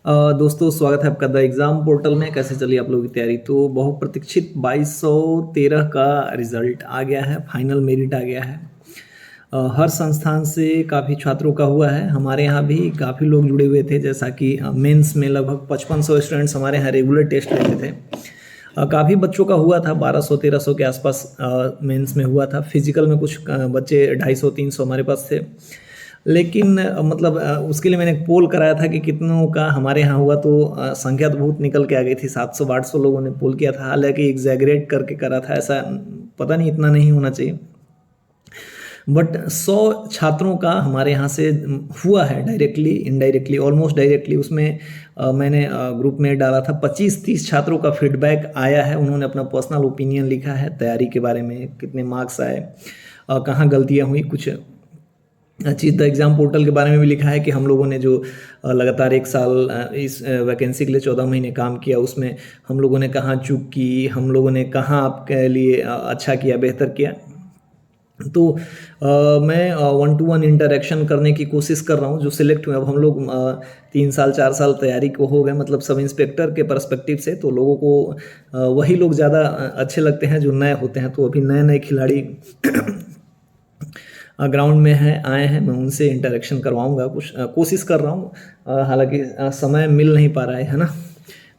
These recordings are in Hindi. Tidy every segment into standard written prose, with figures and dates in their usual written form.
दोस्तों स्वागत है आपका द एग्ज़ाम पोर्टल में। कैसे चली आप लोगों की तैयारी? तो बहुप्रतीक्षित 2213 का रिज़ल्ट आ गया है, फाइनल मेरिट आ गया है। हर संस्थान से काफ़ी छात्रों का हुआ है, हमारे यहाँ भी काफ़ी लोग जुड़े हुए थे। जैसा कि मेंस में लगभग 5500 स्टूडेंट्स हमारे यहाँ रेगुलर टेस्ट लेते थे। काफ़ी बच्चों का हुआ था, 1200-1300 के आसपास मेंस में हुआ था। फिजिकल में कुछ बच्चे 250-300 हमारे पास थे। लेकिन मतलब उसके लिए मैंने एक पोल कराया था कि कितनों का हमारे यहाँ हुआ, तो संख्या तो बहुत निकल के आ गई थी। 700-800 लोगों ने पोल किया था, हालांकि एग्जैगरेट करके करा था, ऐसा पता नहीं, इतना नहीं होना चाहिए। बट 100 छात्रों का हमारे यहाँ से हुआ है, डायरेक्टली इनडायरेक्टली ऑलमोस्ट डायरेक्टली। उसमें मैंने ग्रुप में डाला था, 25-30 छात्रों का फीडबैक आया है। उन्होंने अपना पर्सनल ओपिनियन लिखा है तैयारी के बारे में, कितने मार्क्स आए, कहाँ गलतियाँ हुई, कुछ चीज़ द एग्ज़ाम पोर्टल के बारे में भी लिखा है कि हम लोगों ने जो लगातार 1 साल इस वैकेंसी के लिए 14 महीने काम किया, उसमें हम लोगों ने कहाँ चूक की, हम लोगों ने कहाँ आपके लिए अच्छा किया, बेहतर किया। तो मैं 1-to-1 इंटरेक्शन करने की कोशिश कर रहा हूँ। जो सिलेक्ट हुए, अब हम लोग 3 साल 4 साल तैयारी को हो गए, मतलब सब इंस्पेक्टर के पर्सपेक्टिव से, तो लोगों को वही लोग ज़्यादा अच्छे लगते हैं जो नए होते हैं। तो अभी नए नए खिलाड़ी ग्राउंड में हैं, आए हैं, मैं उनसे इंटरेक्शन करवाऊंगा, कुछ कोशिश कर रहा हूँ। हालांकि समय मिल नहीं पा रहा है ना,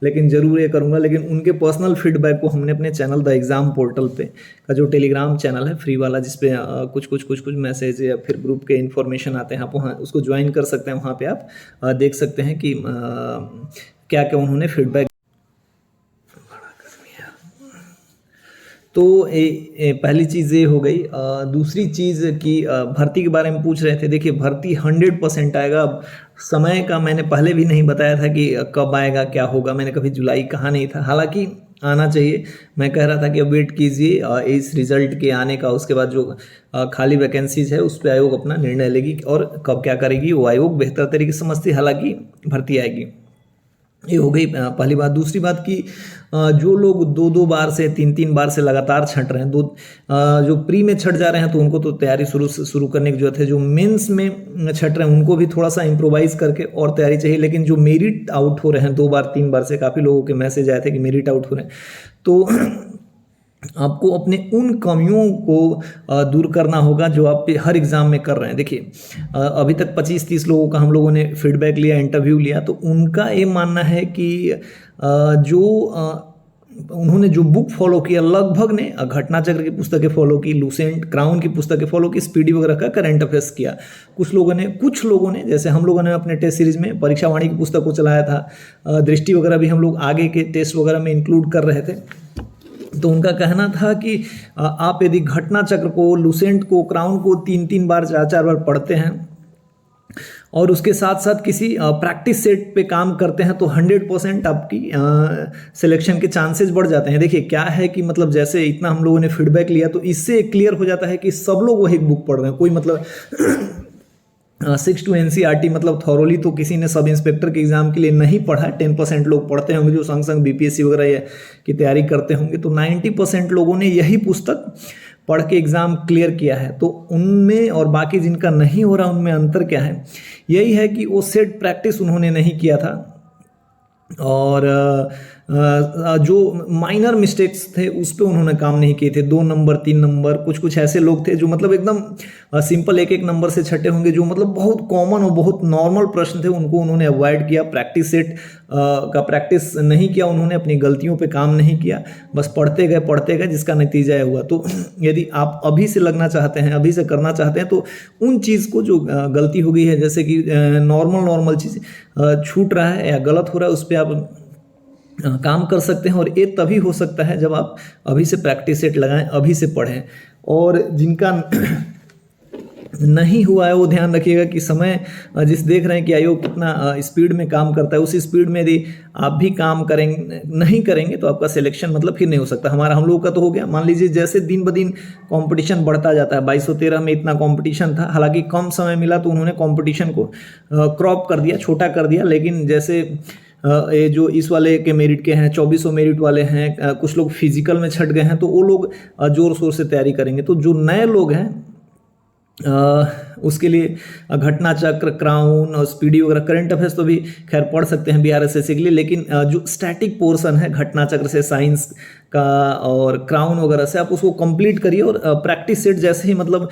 लेकिन ज़रूर ये करूँगा। लेकिन उनके पर्सनल फीडबैक को हमने अपने चैनल द एग्ज़ाम पोर्टल पे का जो टेलीग्राम चैनल है फ्री वाला, जिसपे कुछ मैसेज या फिर ग्रुप के इन्फॉर्मेशन आते हैं, आप वहाँ उसको ज्वाइन कर सकते हैं। वहाँ पे आप देख सकते हैं कि क्या क्या उन्होंने फीडबैक। तो पहली चीज़ ये हो गई। दूसरी चीज़ कि भर्ती के बारे में पूछ रहे थे। देखिए, भर्ती 100% आएगा। अब समय का मैंने पहले भी नहीं बताया था कि कब आएगा, क्या होगा, मैंने कभी जुलाई कहा नहीं था। हालांकि आना चाहिए, मैं कह रहा था कि अब वेट कीजिए इस रिज़ल्ट के आने का। उसके बाद जो खाली वैकेंसीज है उस पर आयोग अपना निर्णय लेगी, और कब क्या करेगी वो आयोग बेहतर तरीके से समझती है। हालांकि भर्ती आएगी, ये हो गई पहली बात। दूसरी बात कि जो लोग 2-2 बार से 3-3 बार से लगातार छंट रहे हैं, जो प्री में छट जा रहे हैं, तो उनको तो तैयारी शुरू करने की जरूरत है। जो मेंस में छट रहे हैं उनको भी थोड़ा सा इम्प्रोवाइज करके और तैयारी चाहिए। लेकिन जो मेरिट आउट हो रहे हैं 2 बार 3 बार से, काफ़ी लोगों के मैसेज आए थे कि मेरिट आउट हो रहे हैं, तो आपको अपने उन कमियों को दूर करना होगा जो आप हर एग्ज़ाम में कर रहे हैं। देखिए, अभी तक 25-30 लोगों का हम लोगों ने फीडबैक लिया, इंटरव्यू लिया, तो उनका ये मानना है कि जो उन्होंने जो बुक फॉलो किया, लगभग ने घटना चक्र की पुस्तकें फॉलो की, लूसेंट क्राउन की पुस्तकें फॉलो की, स्पीडी वगैरह का करंट अफेयर्स किया। कुछ लोगों ने जैसे हम लोगों ने अपने टेस्ट सीरीज में परीक्षा वाणी की पुस्तक को चलाया था, दृष्टि वगैरह भी हम लोग आगे के टेस्ट वगैरह में इंक्लूड कर रहे थे। तो उनका कहना था कि आप यदि घटना चक्र को, लूसेंट को, क्राउन को 3-3 बार 4-4 बार पढ़ते हैं और उसके साथ साथ किसी प्रैक्टिस सेट पे काम करते हैं, तो 100% आपकी सिलेक्शन के चांसेस बढ़ जाते हैं। देखिए, क्या है कि मतलब जैसे इतना हम लोगों ने फीडबैक लिया, तो इससे क्लियर हो जाता है कि सब लोग वही बुक पढ़ रहे हैं। कोई मतलब 6 to NCERT मतलब थॉरोली तो किसी ने सब इंस्पेक्टर के एग्जाम के लिए नहीं पढ़ा है। 10% लोग पढ़ते होंगे जो संग संग BPSC वगैरह की तैयारी करते होंगे, तो 90% लोगों ने यही पुस्तक पढ़ के एग्ज़ाम क्लियर किया है। तो उनमें और बाकी जिनका नहीं हो रहा, उनमें अंतर क्या है? यही है कि वो सेट प्रैक्टिस उन्होंने नहीं किया था, और जो माइनर मिस्टेक्स थे उस पर उन्होंने काम नहीं किए थे। 2 नंबर 3 नंबर, कुछ ऐसे लोग थे जो मतलब एकदम सिंपल एक नंबर से छटे होंगे, जो मतलब बहुत कॉमन और बहुत नॉर्मल प्रश्न थे, उनको उन्होंने अवॉइड किया। प्रैक्टिस सेट का प्रैक्टिस नहीं किया उन्होंने, अपनी गलतियों पे काम नहीं किया, बस पढ़ते गए, जिसका नतीजा यह हुआ। तो यदि आप अभी से लगना चाहते हैं, अभी से करना चाहते हैं, तो उन चीज़ को जो गलती हो गई है, जैसे कि नॉर्मल चीज़ छूट रहा है या गलत हो रहा है, उस पर आप काम कर सकते हैं। और ये तभी हो सकता है जब आप अभी से प्रैक्टिस सेट लगाएं, अभी से पढ़ें। और जिनका नहीं हुआ है वो ध्यान रखिएगा कि समय जिस देख रहे हैं कि आयोग कितना स्पीड में काम करता है, उसी स्पीड में यदि आप भी काम करेंगे, नहीं करेंगे, तो आपका सिलेक्शन मतलब फिर नहीं हो सकता। हम लोगों का तो हो गया। मान लीजिए जैसे दिन ब दिन कंपटीशन बढ़ता जाता है, 2213 में इतना कंपटीशन था, हालांकि कम समय मिला तो उन्होंने कंपटीशन को क्रॉप कर दिया, छोटा कर दिया। लेकिन जैसे ये जो इस वाले के मेरिट के हैं, 2400 मेरिट वाले हैं, कुछ लोग फिजिकल में छट गए हैं, तो वो लोग जोर शोर से तैयारी करेंगे। तो जो नए लोग हैं उसके लिए घटना चक्र, क्राउन और स्पीडी वगैरह, करंट अफेयर्स तो भी खैर पढ़ सकते हैं बिहार एसएससी के लिए, लेकिन जो स्टैटिक पोर्शन है घटना चक्र से, साइंस का और क्राउन वगैरह से, आप उसको कंप्लीट करिए। और प्रैक्टिस सेट जैसे ही मतलब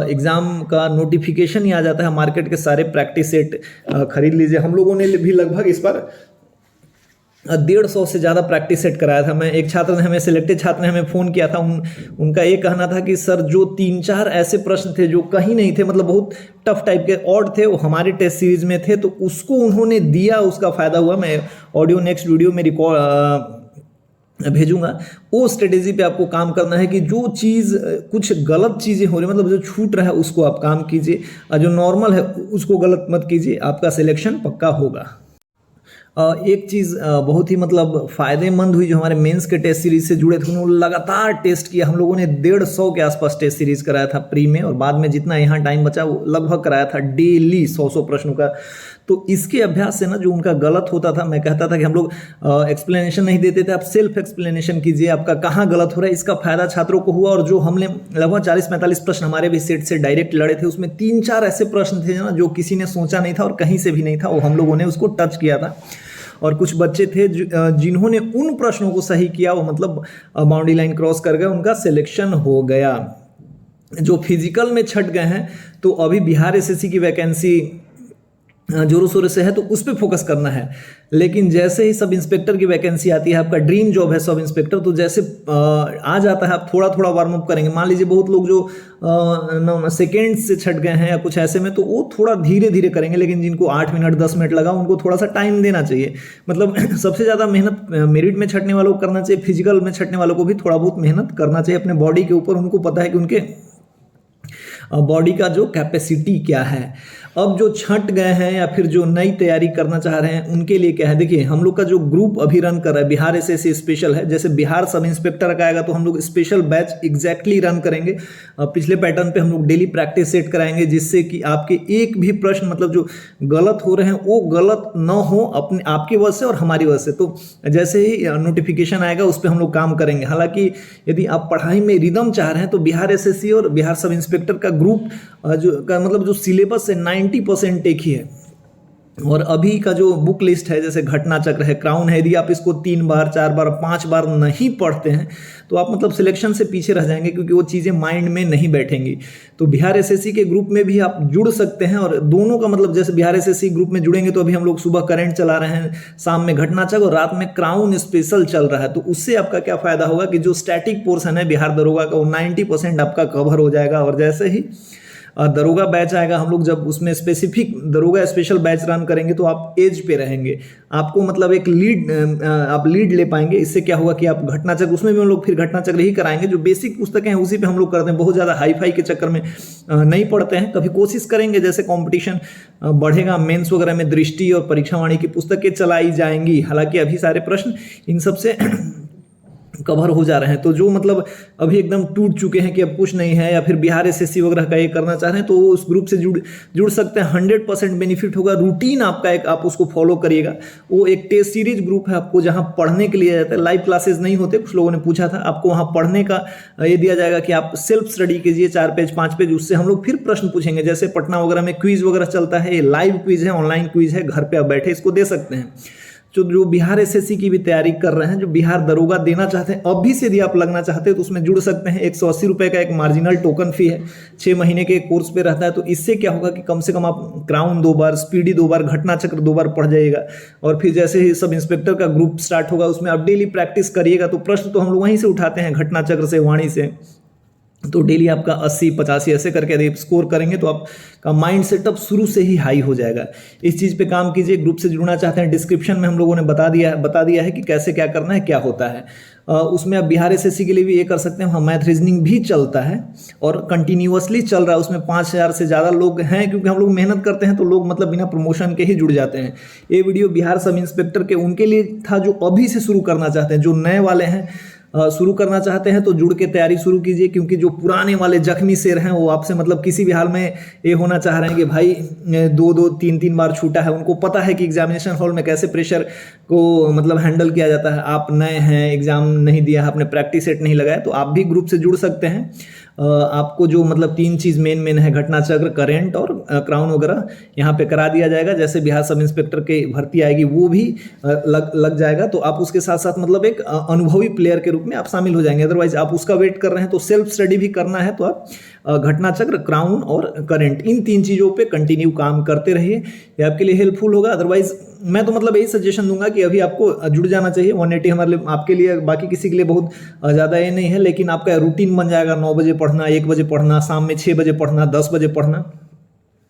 एग्ज़ाम का नोटिफिकेशन ही आ जाता है, मार्केट के सारे प्रैक्टिस सेट खरीद लीजिए। हम लोगों ने भी लगभग इस बार 150 से ज़्यादा प्रैक्टिस सेट कराया था। मैं एक छात्र ने हमें, सिलेक्टेड छात्र ने हमें फ़ोन किया था, उनका ये कहना था कि सर जो 3-4 ऐसे प्रश्न थे जो कहीं नहीं थे, मतलब बहुत टफ टाइप के ऑड थे, वो हमारे टेस्ट सीरीज में थे, तो उसको उन्होंने दिया, उसका फ़ायदा हुआ। मैं ऑडियो नेक्स्ट वीडियो में रिकॉर्ड भेजूंगा। वो स्ट्रेटेजी पे आपको काम करना है कि जो चीज़, कुछ गलत चीज़ें हो रही, मतलब जो छूट रहा है उसको आप काम कीजिए, और जो नॉर्मल है उसको गलत मत कीजिए, आपका सिलेक्शन पक्का होगा। एक चीज़ बहुत ही मतलब फ़ायदेमंद हुई, जो हमारे मेंस के टेस्ट सीरीज से जुड़े थे, उन्होंने लगातार टेस्ट किया। हम लोगों ने 150 के आसपास टेस्ट सीरीज कराया था प्री में, और बाद में जितना यहाँ टाइम बचा वो लगभग कराया था डेली 100 प्रश्नों का। तो इसके अभ्यास से ना, जो उनका गलत होता था, मैं कहता था कि हम लोग एक्सप्लेनेशन नहीं देते थे, आप सेल्फ एक्सप्लेनेशन कीजिए, आपका कहाँ गलत हो रहा है, इसका फायदा छात्रों को हुआ। और जो हमने लगभग 40-45 प्रश्न हमारे भी सेट से डायरेक्ट लड़े थे, उसमें 3-4 ऐसे प्रश्न थे ना जो किसी ने सोचा नहीं था और कहीं से भी नहीं था, वो हम लोगों ने उसको टच किया था। और कुछ बच्चे थे जिन्होंने उन प्रश्नों को सही किया, वो मतलब बाउंड्री लाइन क्रॉस कर गए, उनका सिलेक्शन हो गया। जो फिजिकल में छट गए हैं, तो अभी बिहार एसएससी की वैकेंसी जोरों शोरों से है, तो उस पर फोकस करना है। लेकिन जैसे ही सब इंस्पेक्टर की वैकेंसी आती है, आपका ड्रीम जॉब है सब इंस्पेक्टर, तो जैसे आ जाता है, आप थोड़ा थोड़ा वार्म अप करेंगे। मान लीजिए बहुत लोग जो सेकेंड से छट गए हैं या कुछ ऐसे में, तो वो थोड़ा धीरे धीरे करेंगे, लेकिन जिनको 8 मिनट 10 मिनट लगा, उनको थोड़ा सा टाइम देना चाहिए। मतलब सबसे ज़्यादा मेहनत मेरिट में छटने वालों को करना चाहिए, फिजिकल में छटने वालों को भी थोड़ा बहुत मेहनत करना चाहिए अपने बॉडी के ऊपर। उनको पता है कि उनके बॉडी का जो कैपेसिटी क्या है। अब जो छट गए हैं या फिर जो नई तैयारी करना चाह रहे हैं, उनके लिए क्या है, देखिए हम लोग का जो ग्रुप अभी रन कर रहा है बिहार एसएससी स्पेशल है। जैसे बिहार सब इंस्पेक्टर का आएगा तो हम लोग स्पेशल बैच एग्जैक्टली रन करेंगे। पिछले पैटर्न पे हम लोग डेली प्रैक्टिस सेट कराएंगे, जिससे कि आपके एक भी प्रश्न मतलब जो गलत हो रहे हैं वो गलत न हो, अपने आपकी वजह से और हमारी वजह से। तो जैसे ही नोटिफिकेशन आएगा उस पर हम लोग काम करेंगे। हालांकि यदि आप पढ़ाई में रिदम चाह रहे हैं तो बिहार एसएससी और बिहार सब इंस्पेक्टर का ग्रुप मतलब जो सिलेबस है 90% एक ही है। और अभी का जो बुक लिस्ट है, जैसे घटना चक्र है, क्राउन है, यदि आप इसको 3 बार 4 बार 5 बार नहीं पढ़ते हैं तो आप मतलब सिलेक्शन से पीछे रह जाएंगे, क्योंकि वो चीज़ें माइंड में नहीं बैठेंगी। तो बिहार एसएससी के ग्रुप में भी आप जुड़ सकते हैं। और दोनों का मतलब, जैसे बिहार एसएससी ग्रुप में जुड़ेंगे तो अभी हम लोग सुबह करंट चला रहे हैं, शाम में घटना चक्र और रात में क्राउन स्पेशल चल रहा है। तो उससे आपका क्या फ़ायदा होगा कि जो स्टैटिक पोर्शन है बिहार दरोगा का, वो 90% आपका कवर हो जाएगा। और जैसे ही दरोगा बैच आएगा, हम लोग जब उसमें स्पेसिफिक दरोगा स्पेशल बैच रन करेंगे तो आप एज पे रहेंगे, आपको मतलब एक लीड, आप लीड ले पाएंगे। इससे क्या होगा कि आप घटना चक्र, उसमें भी हम लोग फिर घटना चक्र ही कराएंगे, जो बेसिक पुस्तकें हैं उसी पे हम लोग करते हैं। बहुत ज़्यादा हाई फाई के चक्कर में नहीं पढ़ते हैं। कभी कोशिश करेंगे, जैसे कंपटीशन बढ़ेगा मेंस वगैरह में, दृष्टि और परीक्षा वाणी की पुस्तकें चलाई जाएंगी। हालांकि अभी सारे प्रश्न इन सबसे कवर हो जा रहे हैं। तो जो मतलब अभी एकदम टूट चुके हैं कि अब कुछ नहीं है, या फिर बिहार एसएससी वगैरह का ये करना चाह रहे हैं, तो वो उस ग्रुप से जुड़ सकते हैं। 100% बेनिफिट होगा। रूटीन आपका एक, आप उसको फॉलो करिएगा। वो एक टेस्ट सीरीज ग्रुप है आपको, जहाँ पढ़ने के लिए जाता है। लाइव क्लासेस नहीं होते, कुछ लोगों ने पूछा था, आपको वहाँ पढ़ने का ये दिया जाएगा कि आप सेल्फ स्टडी कीजिए, 4 पेज 5 पेज, उससे हम लोग फिर प्रश्न पूछेंगे। जैसे पटना वगैरह में क्विज वगैरह चलता है, ये लाइव क्विज है, ऑनलाइन क्विज है, घर पे आप बैठे इसको दे सकते हैं। जो बिहार एसएससी की भी तैयारी कर रहे हैं, जो बिहार दरोगा देना चाहते हैं, अभी से यदि आप लगना चाहते हैं तो उसमें जुड़ सकते हैं। 180 रुपये का एक मार्जिनल टोकन फी है, 6 महीने के कोर्स पे रहता है। तो इससे क्या होगा कि कम से कम आप क्राउन 2 बार, स्पीडी 2 बार, घटना चक्र 2 बार पढ़ जाइएगा। और फिर जैसे ही सब इंस्पेक्टर का ग्रुप स्टार्ट होगा, उसमें आप डेली प्रैक्टिस करिएगा। तो प्रश्न तो हम लोग वहीं से उठाते हैं, घटना चक्र से, वाणी से। तो डेली आपका 80-85 ऐसे करके यदि स्कोर करेंगे तो आपका माइंड सेटअप शुरू से ही हाई हो जाएगा। इस चीज़ पे काम कीजिए। ग्रुप से जुड़ना चाहते हैं, डिस्क्रिप्शन में हम लोगों ने बता दिया है कि कैसे क्या करना है, क्या होता है। उसमें आप बिहार एसएससी के लिए भी ये कर सकते हैं। वहाँ मैथ रीजनिंग भी चलता है और कंटिन्यूअसली चल रहा है। उसमें 5000 से ज़्यादा लोग हैं, क्योंकि हम लोग मेहनत करते हैं तो लोग मतलब बिना प्रमोशन के ही जुड़ जाते हैं। ये वीडियो बिहार सब इंस्पेक्टर के उनके लिए था जो अभी से शुरू करना चाहते हैं। जो नए वाले हैं, शुरू करना चाहते हैं तो जुड़ के तैयारी शुरू कीजिए, क्योंकि जो पुराने वाले जख्मी शेर हैं वो आपसे मतलब किसी भी हाल में ये होना चाह रहे हैं कि भाई 2-2 3-3 बार छूटा है। उनको पता है कि एग्जामिनेशन हॉल में कैसे प्रेशर को मतलब हैंडल किया जाता है। आप नए हैं, एग्जाम नहीं दिया है, आपने प्रैक्टिस सेट नहीं लगाया, तो आप भी ग्रुप से जुड़ सकते हैं। आपको जो मतलब 3 चीज़ मेन है, घटना चक्र, करंट और क्राउन वगैरह यहाँ पे करा दिया जाएगा। जैसे बिहार सब इंस्पेक्टर के भर्ती आएगी वो भी लग जाएगा, तो आप उसके साथ साथ मतलब एक अनुभवी प्लेयर के रूप में आप शामिल हो जाएंगे। अदरवाइज आप उसका वेट कर रहे हैं तो सेल्फ स्टडी भी करना है, तो आप घटना चक्र, क्राउन और करंट, इन 3 चीज़ों पे कंटिन्यू काम करते रहिए, ये आपके लिए हेल्पफुल होगा। अदरवाइज मैं तो मतलब यही सजेशन दूंगा कि अभी आपको जुड़ जाना चाहिए। 180 हमारे लिए, आपके लिए, बाकी किसी के लिए बहुत ज़्यादा ये नहीं है, लेकिन आपका रूटीन बन जाएगा। 9 बजे पढ़ना, 1 बजे पढ़ना, शाम में 6 बजे पढ़ना, 10 बजे पढ़ना,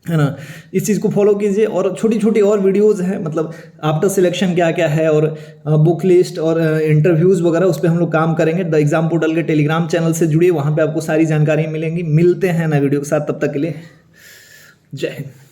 है ना। इस चीज़ को फॉलो कीजिए। और छोटी छोटी और वीडियोज़ हैं, मतलब आफ्टर सिलेक्शन क्या क्या है, और बुक लिस्ट और इंटरव्यूज़ वगैरह, उस पर हम लोग काम करेंगे। द एग्ज़ाम पोर्टल के टेलीग्राम चैनल से जुड़िए, वहाँ पे आपको सारी जानकारी मिलेंगी। मिलते हैं नए वीडियो के साथ, तब तक के लिए जय हिंद।